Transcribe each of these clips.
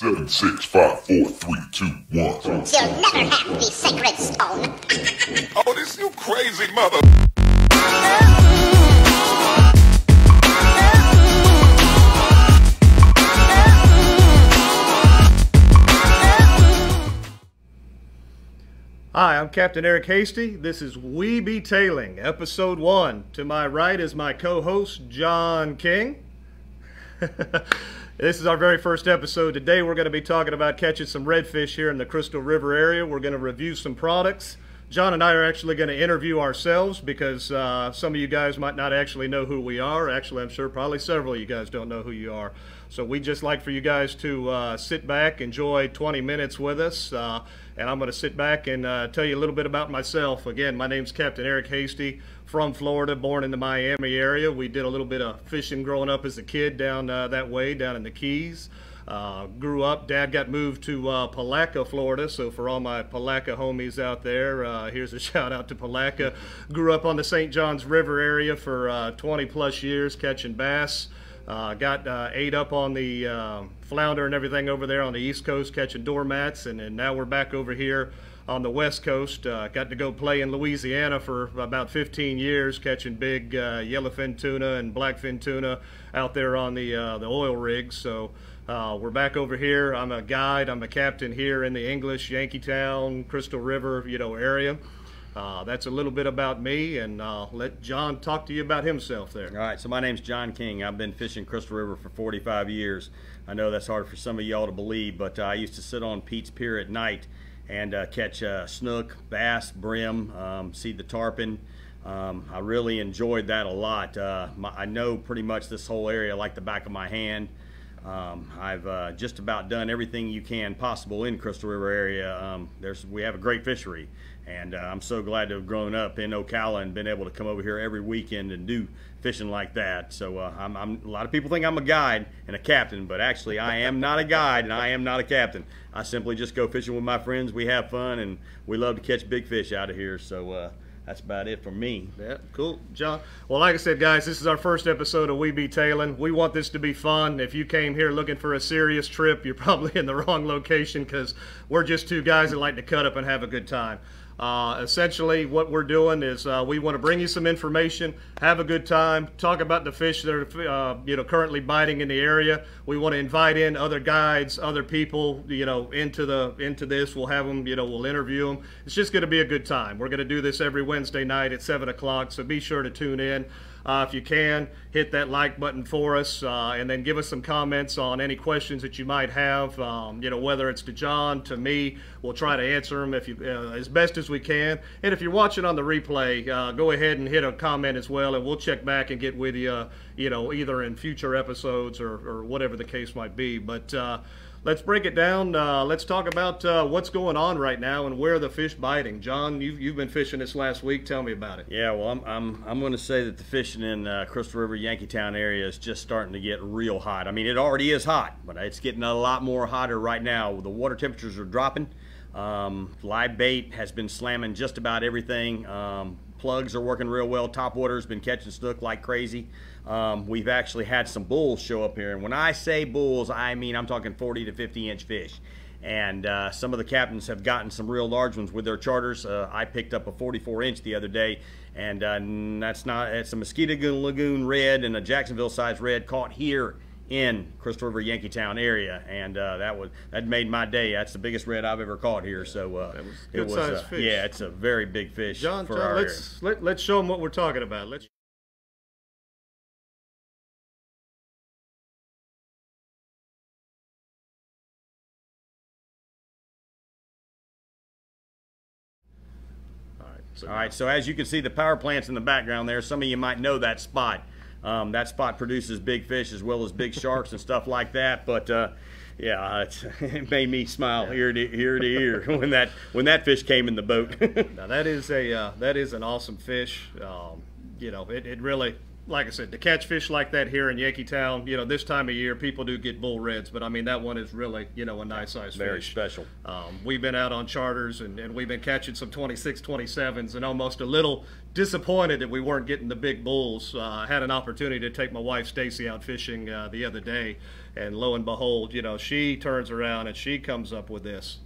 7, 6, 5, 4, 3, 2, 1. You'll never have the sacred stone. Oh, this you crazy mother. Hi, I'm Captain Eric Hasty. This is We Be Tailing, Episode 1. To my right is my co-host, John King. This is our very first episode. Today we're going to be talking about catching some redfish here in the Crystal River area. We're going to review some products. John and I are actually going to interview ourselves because some of you guys might not actually know who we are. Actually, I'm sure probably several of you guys don't know who you are. So we just like for you guys to sit back, enjoy 20 minutes with us. And I'm going to sit back and tell you a little bit about myself. Again, my name's Captain Eric Hasty, from Florida, born in the Miami area. We did a little bit of fishing growing up as a kid down that way, down in the Keys. Grew up, Dad got moved to Palaca, Florida, so for all my Palaca homies out there, here's a shout out to Palaca. Grew up on the St. Johns River area for 20 plus years catching bass. Got ate up on the flounder and everything over there on the East Coast catching doormats, and now we're back over here on the West Coast. Got to go play in Louisiana for about 15 years catching big yellowfin tuna and blackfin tuna out there on the oil rigs. So we're back over here. I'm a guide, I'm a captain here in the English, Yankeetown, Crystal River, area. That's a little bit about me, and let John talk to you about himself there. All right, so my name's John King. I've been fishing Crystal River for 45 years. I know that's hard for some of y'all to believe, but I used to sit on Pete's Pier at night and catch snook, bass, brim, see the tarpon. I really enjoyed that a lot. I know pretty much this whole area like the back of my hand. I've just about done everything you can possible in Crystal River area. We have a great fishery, and I'm so glad to have grown up in Ocala and been able to come over here every weekend and do fishing like that. So a lot of people think I'm a guide and a captain, but actually I am not a guide and I am not a captain. I simply just go fishing with my friends. We have fun and we love to catch big fish out of here. So that's about it for me. Yeah, cool. John, well, like I said, guys, this is our first episode of We Be Tailing. We want this to be fun. If you came here looking for a serious trip, you're probably in the wrong location, because we're just two guys that like to cut up and have a good time. Essentially, what we're doing is we want to bring you some information, have a good time, talk about the fish that are currently biting in the area. We want to invite in other guides, other people, into this. We'll have them, we'll interview them. It's just going to be a good time. We're going to do this every Wednesday night at 7 o'clock, so be sure to tune in. If you can, hit that like button for us, and then give us some comments on any questions that you might have, whether it's to John, to me. We'll try to answer them as best as we can. And if you're watching on the replay, go ahead and hit a comment as well, and we'll check back and get with you, either in future episodes or whatever the case might be. But let's break it down. Let's talk about what's going on right now and where the fish biting. John, you've been fishing this last week. Tell me about it. Yeah, well, I'm going to say that the fishing in Crystal River, Yankeetown area is just starting to get real hot. I mean, it already is hot, but it's getting a lot more hotter right now. The water temperatures are dropping. Live bait has been slamming just about everything. Plugs are working real well. Topwater's been catching snook like crazy. We've actually had some bulls show up here, and when I say bulls, I mean I'm talking 40 to 50 inch fish. And some of the captains have gotten some real large ones with their charters. I picked up a 44 inch the other day, and it's a Mosquito Lagoon red and a Jacksonville size red caught here in Crystal River, Yankeetown area, and that made my day. That's the biggest red I've ever caught here. So good sized fish. Yeah, it's a very big fish. John, let's show them what we're talking about. All right, so as you can see, the power plant's in the background there. Some of you might know that spot. That spot produces big fish as well as big sharks and stuff like that. But yeah, it made me smile ear to ear when that fish came in the boat. Now that is an awesome fish. It really like I said, to catch fish like that here in Yankeetown, this time of year, people do get bull reds, but I mean, that one is really, a nice size fish. Very special. We've been out on charters, and we've been catching some 26, 27s, and almost a little disappointed that we weren't getting the big bulls. I had an opportunity to take my wife, Stacy, out fishing the other day, and lo and behold, she turns around and she comes up with this.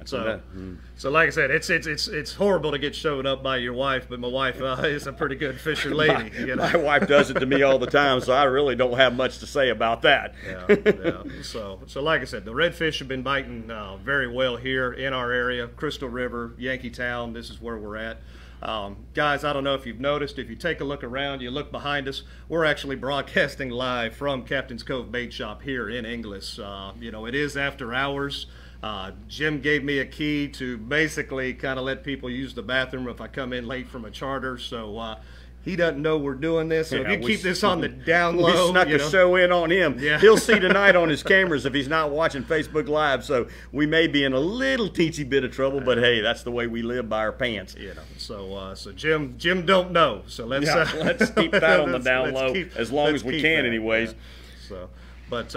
So like I said, it's horrible to get showed up by your wife, but my wife is a pretty good fisher lady. My wife does it to me all the time, so I really don't have much to say about that. Yeah. So like I said, the redfish have been biting very well here in our area, Crystal River, Yankeetown. This is where we're at. Guys, I don't know if you've noticed, if you take a look around, you look behind us, we're actually broadcasting live from Captain's Cove Bait Shop here in Inglis. It is after hours. Jim gave me a key to basically kind of let people use the bathroom if I come in late from a charter, so he doesn't know we're doing this, so if you keep this on the down low. We snuck a show in on him. Yeah. He'll see tonight on his cameras if he's not watching Facebook Live, so we may be in a little teensy bit of trouble, but hey, that's the way we live by our pants. So Jim don't know, so let's keep that on the down low as long as we can anyways. But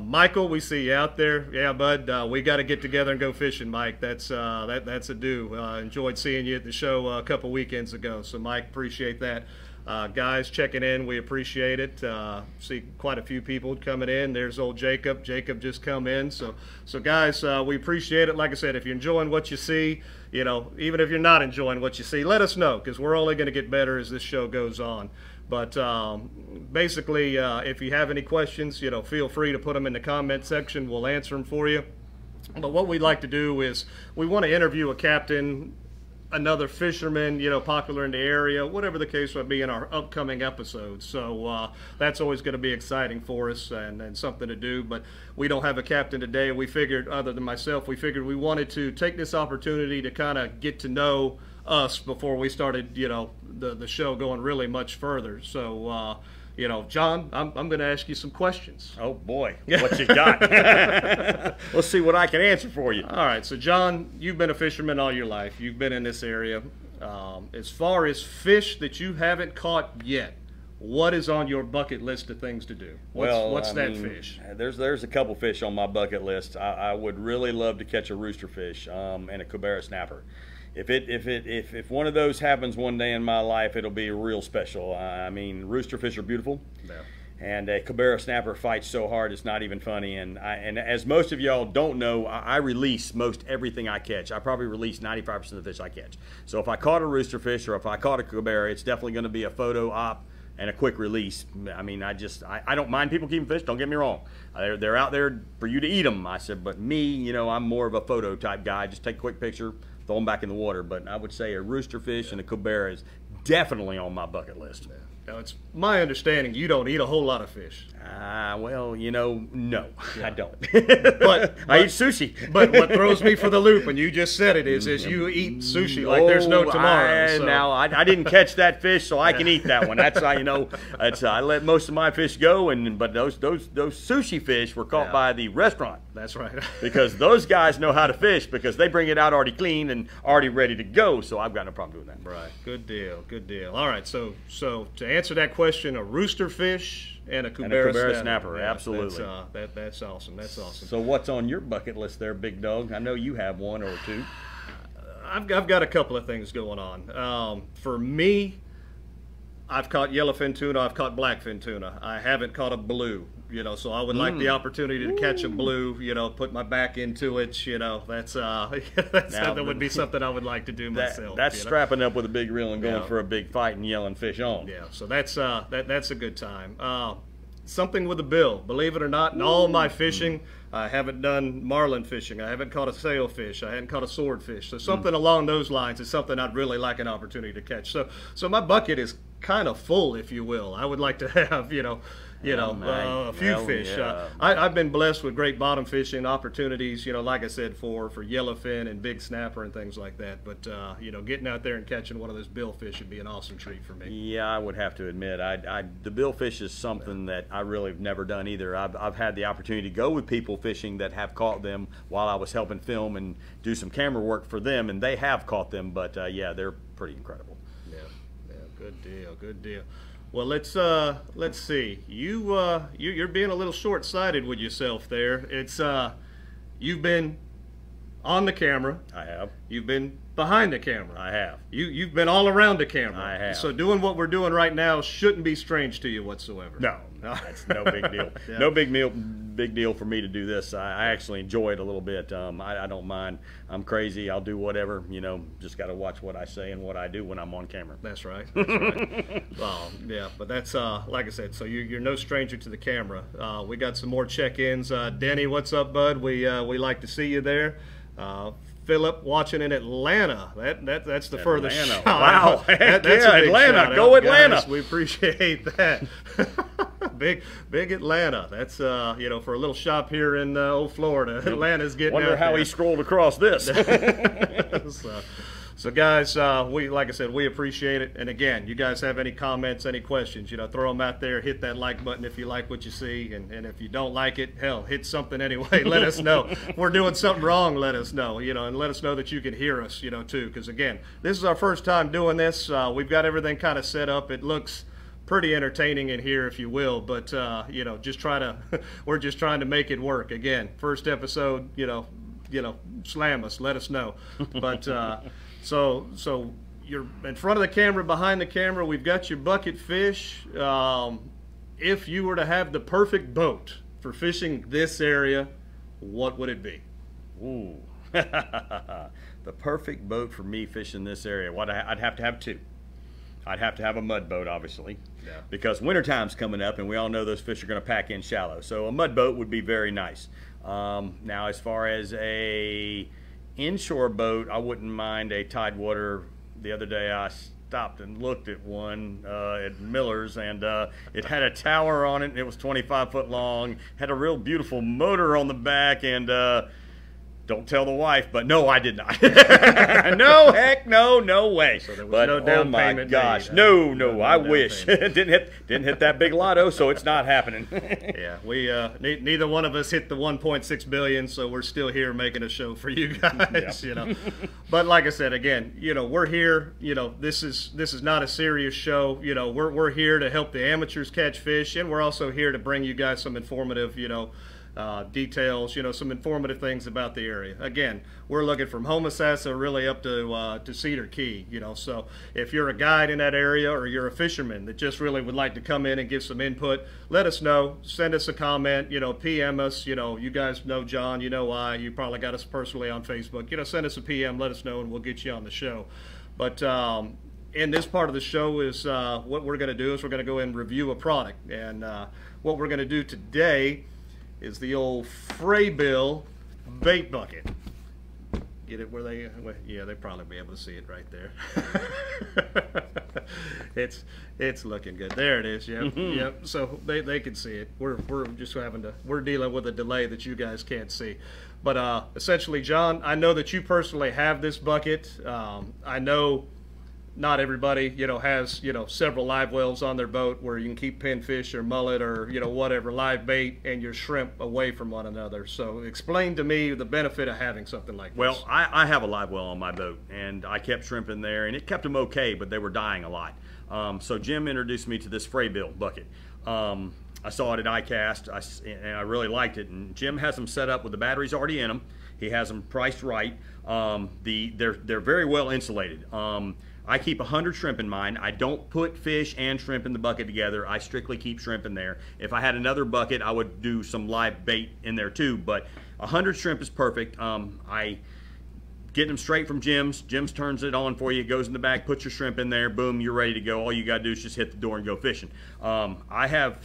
Michael, we see you out there. Yeah, bud, we got to get together and go fishing, Mike. That's a do. Enjoyed seeing you at the show a couple weekends ago. So, Mike, appreciate that. Guys checking in, we appreciate it. See quite a few people coming in. There's old Jacob. Jacob just come in. So guys, we appreciate it. Like I said, if you're enjoying what you see, even if you're not enjoying what you see, let us know, because we're only going to get better as this show goes on. But basically, if you have any questions, feel free to put them in the comment section. We'll answer them for you. But what we'd like to do is we want to interview a captain, another fisherman, popular in the area, whatever the case would be in our upcoming episodes. So that's always going to be exciting for us and something to do. But we don't have a captain today. We figured, other than myself, we wanted to take this opportunity to kind of get to know us before we started, the show going really much further. So, John, I'm going to ask you some questions. Oh boy, what you got? Let's see what I can answer for you. All right, so John, you've been a fisherman all your life. You've been in this area. As far as fish that you haven't caught yet, what is on your bucket list of things to do? What's that fish? There's a couple fish on my bucket list. I would really love to catch a rooster fish and a Cubera snapper. If one of those happens one day in my life, it'll be real special. I mean, rooster fish are beautiful, and a Cubera snapper fights so hard it's not even funny. And as most of y'all don't know, I release most everything I catch. I probably release 95% of the fish I catch. So if I caught a rooster fish or if I caught a Cubera, it's definitely going to be a photo op and a quick release. I mean, I don't mind people keeping fish, don't get me wrong. They're out there for you to eat them. I said, but me, I'm more of a photo type guy. Just take a quick picture, throw them back in the water. But I would say a rooster fish and a Cubera is definitely on my bucket list. Now, it's my understanding you don't eat a whole lot of fish. Well, no, I don't. But I eat sushi. But what throws me for the loop, and you just said it, is you eat sushi like there's no tomorrow. Now, I didn't catch that fish, so I can eat that one. That's how, I let most of my fish go, but those sushi fish were caught by the restaurant. That's right. Because those guys know how to fish, because they bring it out already clean and already ready to go, so I've got no problem doing that. Right. Good deal. Good deal. All right, so to answer that question, a rooster fish and a Cubera snapper. Yeah, absolutely. That's awesome. That's awesome. So what's on your bucket list there, big dog? I know you have one or two. I've got a couple of things going on. For me, I've caught yellowfin tuna. I've caught blackfin tuna. I haven't caught a blue. So I would like the opportunity to catch a blue. Put my back into it. That would be something I would like to do myself. That's strapping up with a big reel and going for a big fight and yelling fish on. Yeah. So that's a good time. Something with a bill. Believe it or not, in all my fishing, I haven't done marlin fishing. I haven't caught a sailfish. I haven't caught a swordfish. So something along those lines is something I'd really like an opportunity to catch. So my bucket is kind of full, if you will. I would like to have, a few fish. Yeah. I've been blessed with great bottom fishing opportunities, like I said, for yellowfin and big snapper and things like that. But, getting out there and catching one of those billfish would be an awesome treat for me. Yeah, I would have to admit, the billfish is something that I really have never done either. I've had the opportunity to go with people fishing that have caught them while I was helping film and do some camera work for them, and they have caught them. But, yeah, they're pretty incredible. Yeah, good deal. Well, let's see. You're being a little short-sighted with yourself there. It's you've been on the camera. I have. You've been behind the camera. I have. You've been all around the camera. I have. So doing what we're doing right now shouldn't be strange to you whatsoever. No, that's no big deal. Yeah. No big deal for me to do this. I actually enjoy it a little bit. I don't mind. I'm crazy. I'll do whatever. Just got to watch what I say and what I do when I'm on camera. That's right. Well, yeah, but that's like I said. So you're no stranger to the camera. We got some more check-ins. Denny, what's up, bud? We like to see you there. Philip watching in Atlanta. That's the furthest shot. Wow. That's a big Atlanta. shout Go out, Atlanta. guys. We appreciate that. big Atlanta. That's for a little shop here in old Florida. Atlanta's getting Wonder out how there. he scrolled across this. So guys, like I said, we appreciate it. And again, you guys have any comments, any questions, throw them out there. Hit that like button if you like what you see. And if you don't like it, hell, hit something anyway. Let us know. If we're doing something wrong, let us know, and let us know that you can hear us, too. Because again, this is our first time doing this. We've got everything kind of set up. It looks pretty entertaining in here, if you will. But, we're just trying to make it work. Again, first episode, slam us, let us know. But, So you're in front of the camera, behind the camera. We've got your bucket fish. If you were to have the perfect boat for fishing this area, what would it be? Ooh, the perfect boat for me fishing this area. I'd have to have two. I'd have to have a mud boat, obviously, because wintertime's coming up, and we all know those fish are going to pack in shallow. So a mud boat would be very nice. Now, as far as a inshore boat, I wouldn't mind a Tidewater. The other day I stopped and looked at one at Miller's, and it had a tower on it, and it was 25 foot long, had a real beautiful motor on the back, and don't tell the wife, but no, I did not. No, heck no, no way. So there was but no down oh my payment gosh, made, no, I wish. Didn't hit that big lotto, so it's not happening. Yeah, we neither one of us hit the 1.6 billion, so we're still here making a show for you guys. Yep. But like I said, again, we're here. This is not a serious show. We're here to help the amateurs catch fish, and we're also here to bring you guys some informative, details, some informative things about the area. Again, we're looking from Homosassa really up to Cedar Key, so if you're a guide in that area or you're a fisherman that just really would like to come in and give some input, let us know. Send us a comment, PM us. You guys know John, you probably got us personally on Facebook. Send us a PM, let us know, and we'll get you on the show. But in this part of the show is what we're going to do is we're going to go and review a product. And what we're going to do today is the old Fraybill bait bucket. Get it where they, yeah, they probably be able to see it right there. It's looking good. There it is. Yep, yep. So they can see it. We're just we're dealing with a delay that you guys can't see. But essentially, John, I know that you personally have this bucket. I know not everybody, has, several live wells on their boat where you can keep pinfish or mullet or, whatever, live bait and your shrimp away from one another. So explain to me the benefit of having something like this. Well, I have a live well on my boat, and I kept shrimp in there, and it kept them okay, but they were dying a lot. So Jim introduced me to this Fraybill bucket. I saw it at iCast, and I really liked it. And Jim has them set up with the batteries already in them. He has them priced right. They're very well insulated. I keep 100 shrimp in mine. I don't put fish and shrimp in the bucket together. I strictly keep shrimp in there. If I had another bucket, I would do some live bait in there too, but 100 shrimp is perfect. I get them straight from Jim's. Jim's turns it on for you, goes in the back, puts your shrimp in there, boom, you're ready to go. All you got to do is just hit the door and go fishing. I have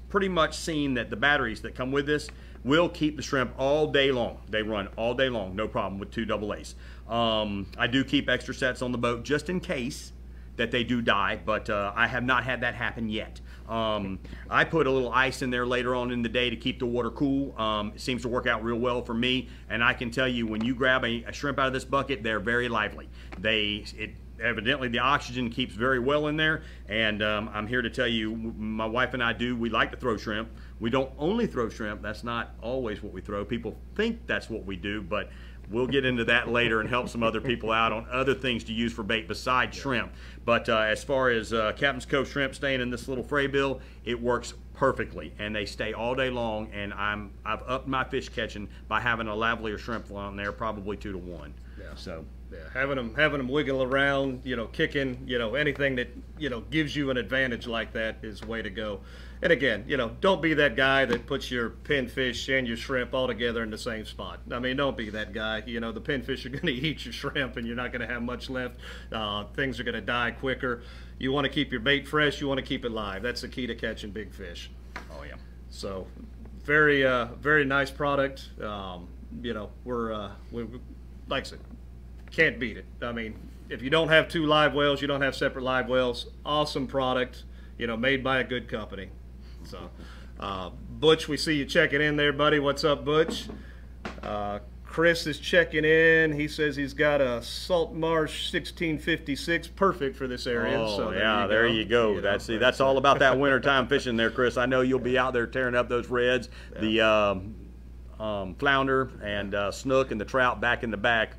pretty much seen that the batteries that come with this will keep the shrimp all day long. They run all day long, no problem with 2 AA's. I do keep extra sets on the boat just in case that they do die, but I have not had that happen yet. I put a little ice in there later on in the day to keep the water cool. It seems to work out real well for me, and I can tell you, when you grab a shrimp out of this bucket, they're very lively. Evidently the oxygen keeps very well in there, and I'm here to tell you, my wife and I we like to throw shrimp. We don't only throw shrimp. That's not always what we throw. People think that's what we do, but we'll get into that later and help some other people out on other things to use for bait besides shrimp. But as far as Captain's Cove shrimp staying in this little fray bill, it works perfectly, and they stay all day long, and I've upped my fish catching by having a lavalier shrimp on there, probably 2 to 1. Yeah. So yeah, having them wiggle around, kicking, anything that, gives you an advantage like that is the way to go. And again, don't be that guy that puts your pinfish and your shrimp all together in the same spot. I mean, don't be that guy. The pinfish are going to eat your shrimp, and you're not going to have much left. Things are going to die quicker. You want to keep your bait fresh. You want to keep it live. That's the key to catching big fish. oh yeah. So, very nice product. We like I said, can't beat it. I mean, if you don't have 2 live wells, you don't have separate live wells. Awesome product, made by a good company. So, Butch, we see you checking in there, buddy. What's up, Butch? Chris is checking in. He says he's got a Salt Marsh 1656, perfect for this area. Oh, so yeah, there you go. That's all about that wintertime fishing there, Chris. I know you'll be out there tearing up those reds, the flounder and snook and the trout back in the back.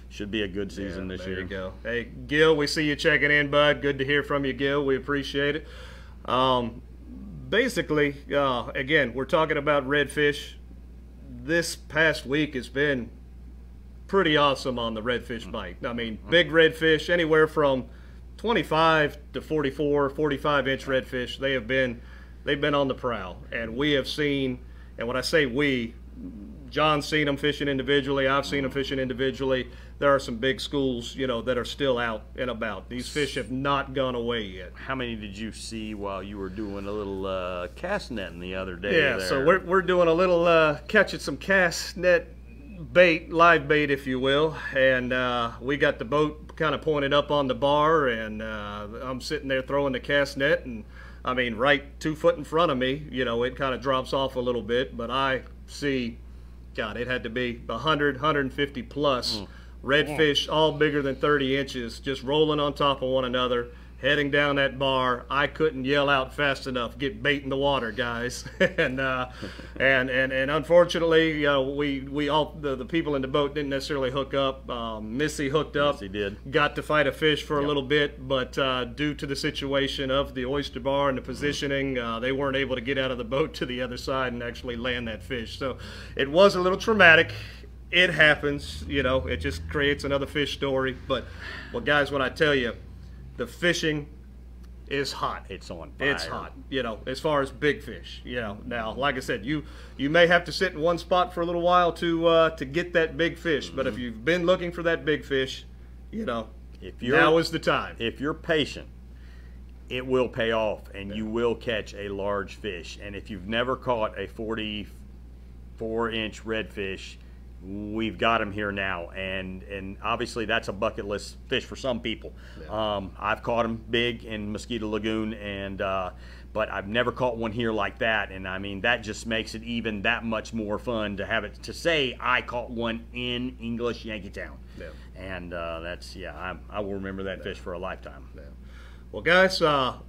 Should be a good season this year. There you go. Hey, Gil, we see you checking in, bud. Good to hear from you, Gil. We appreciate it. Basically, again, we're talking about redfish. This past week has been pretty awesome on the redfish bite. I mean, big redfish, anywhere from 25 to 44, 45-inch redfish. They've been on the prowl, and we have seen. And when I say we, John's seen them fishing individually. I've seen them fishing individually. There are some big schools, that are still out and about. These fish have not gone away yet. How many did you see while you were doing a little cast netting the other day? Yeah, there? so we're doing a little catching some cast net bait, live bait, if you will. And we got the boat kind of pointed up on the bar, and I'm sitting there throwing the cast net, and I mean, right 2 foot in front of me, it kind of drops off a little bit, but I see, God, it had to be 100, 150 plus redfish, all bigger than 30 inches, just rolling on top of one another, heading down that bar. I couldn't yell out fast enough, get bait in the water, guys. and unfortunately, we all the people in the boat didn't necessarily hook up. Missy hooked up. Missy did. Got to fight a fish for a little bit, but due to the situation of the oyster bar and the positioning, they weren't able to get out of the boat to the other side and actually land that fish. So it was a little traumatic. It happens, it just creates another fish story. But, well, guys, when I tell you, the fishing is hot. It's on fire. It's hot, as far as big fish. Now, like I said, you may have to sit in one spot for a little while to get that big fish. But if you've been looking for that big fish, now is the time. If you're patient, it will pay off, and you will catch a large fish. And if you've never caught a 44-inch redfish, we've got them here now, and obviously that's a bucket list fish for some people. I've caught them big in Mosquito Lagoon, and but I've never caught one here like that, and I mean, that just makes it even that much more fun to have it, to say I caught one in English Yankeetown. And that's, I will remember that fish for a lifetime. Well, guys,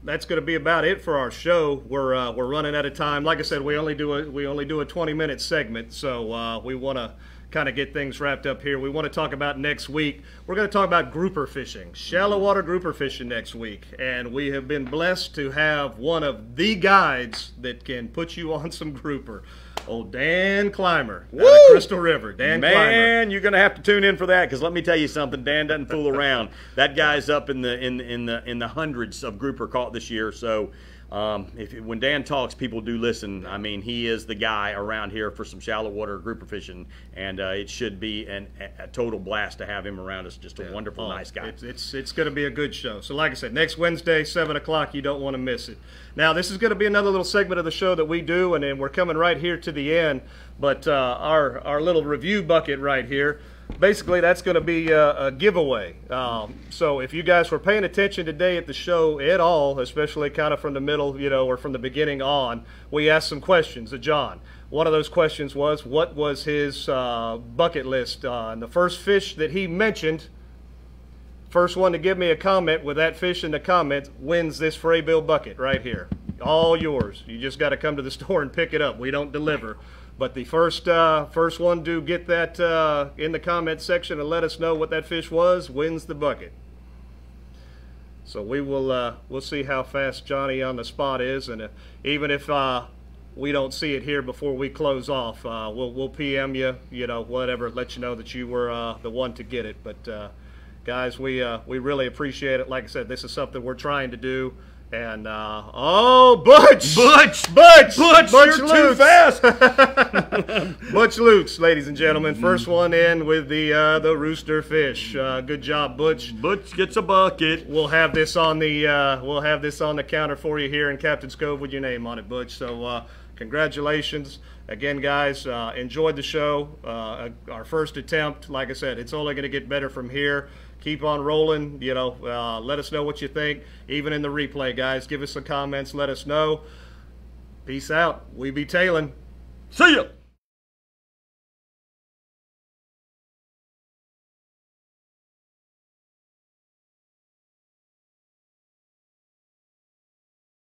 that's going to be about it for our show. We're running out of time. Like I said, we only do a 20-minute segment, so we want to kind of get things wrapped up here. We want to talk about next week. We're going to talk about grouper fishing, shallow water grouper fishing next week, and we have been blessed to have one of the guides that can put you on some grouper. Old Dan Clymer out of Crystal River. Dan Clymer. Man, you're going to have to tune in for that, because let me tell you something. Dan doesn't fool around. That guy's up in the hundreds of grouper caught this year. So when Dan talks, people do listen. I mean, he is the guy around here for some shallow water grouper fishing, and it should be a total blast to have him around us. Just a wonderful, nice guy. It's going to be a good show. So like I said, next Wednesday, 7 o'clock, you don't want to miss it. Now, this is going to be another little segment of the show that we do, and then we're coming right here to the end. But our little review bucket right here, basically that's going to be a giveaway. So if you guys were paying attention today at the show at all, especially kind of from the middle, or from the beginning on, we asked some questions of John. One of those questions was, what was his bucket list? And the first fish that he mentioned, first one to give me a comment with that fish in the comments wins this Fraybill bucket right here. All yours. You just got to come to the store and pick it up. We don't deliver. But the first one to get that in the comment section and let us know what that fish was wins the bucket. So we'll see how fast Johnny on the spot is, and even if we don't see it here before we close off, we'll PM you, whatever, let you know that you were the one to get it. But guys, we really appreciate it. Like I said, this is something we're trying to do. And, oh, Butch! Butch, you're too fast! Butch Lukes, ladies and gentlemen. First one in with the rooster fish. Good job, Butch. Butch gets a bucket. We'll have this on the counter for you here in Captain's Cove with your name on it, Butch. So, congratulations. Again, guys, enjoyed the show. Our first attempt. Like I said, it's only going to get better from here. Keep on rolling, let us know what you think. Even in the replay, guys, give us some comments, let us know. Peace out. We be tailing. See ya.